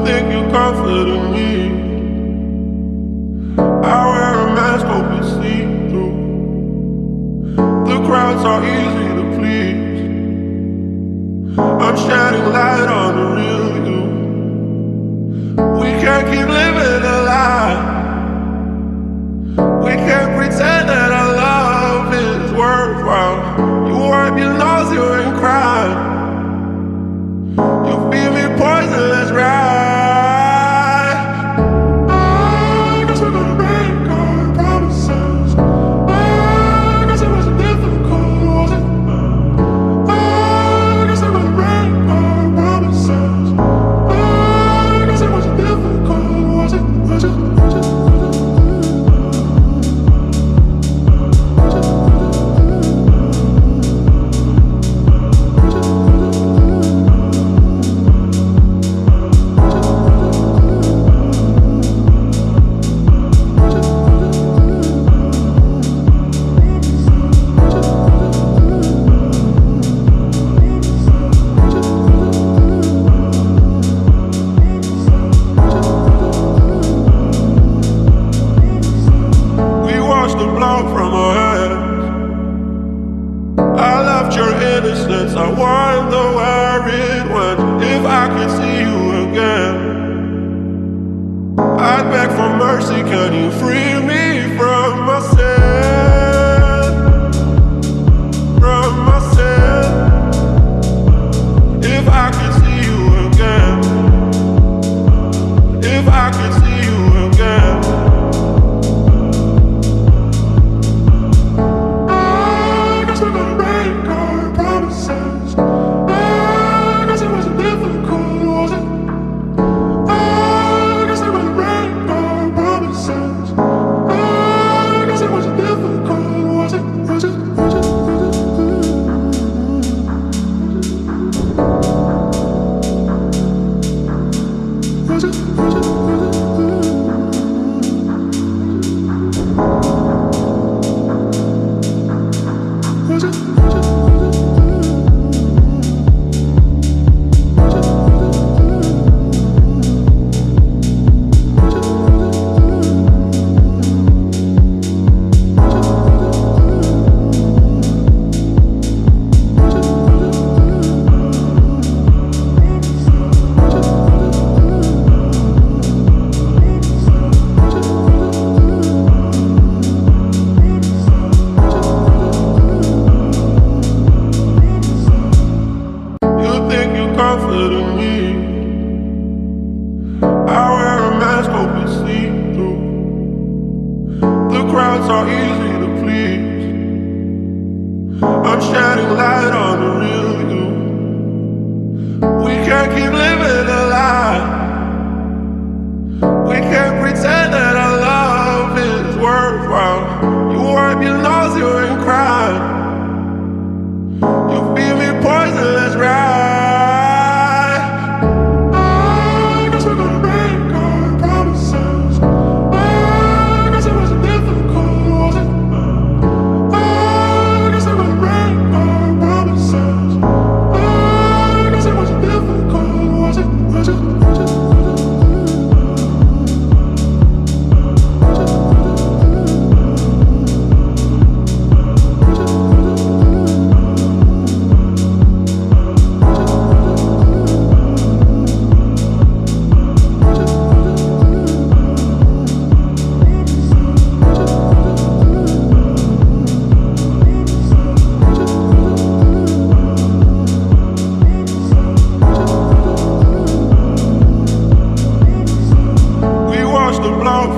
think you're comforting me. I wear a mask, hope you see through. The crowds are easy to please. I'm shining light on the real you. We can't keep living a lie. We can't pretend that our love is worthwhile. You wipe your nose, you ain't crying. You feed me poison, let's ride. I guess we're gonna break our promises. I guess it wasn't difficult, was it? I guess we're gonna break our promises. I guess it wasn't difficult, was it? Was it? Was it? From our hands, I left your innocence. I wonder where it went. If I could see you again, I'd beg for mercy. Can you free me from myself? From myself. If I could see you again, if I could see you again. Comforting me. I wear a mask, hope you see through. The crowds are easy to please. I'm shining light on the real you. We can't keep living a lie. We can't pretend that our love is worthwhile. You wipe your nose, you ain't crying. You feed me poison, let's ride.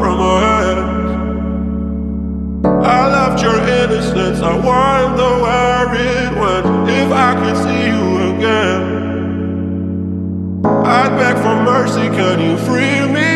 From our hands, I left your innocence. I wonder where it went. If I could see you again, I'd beg for mercy. Can you free me?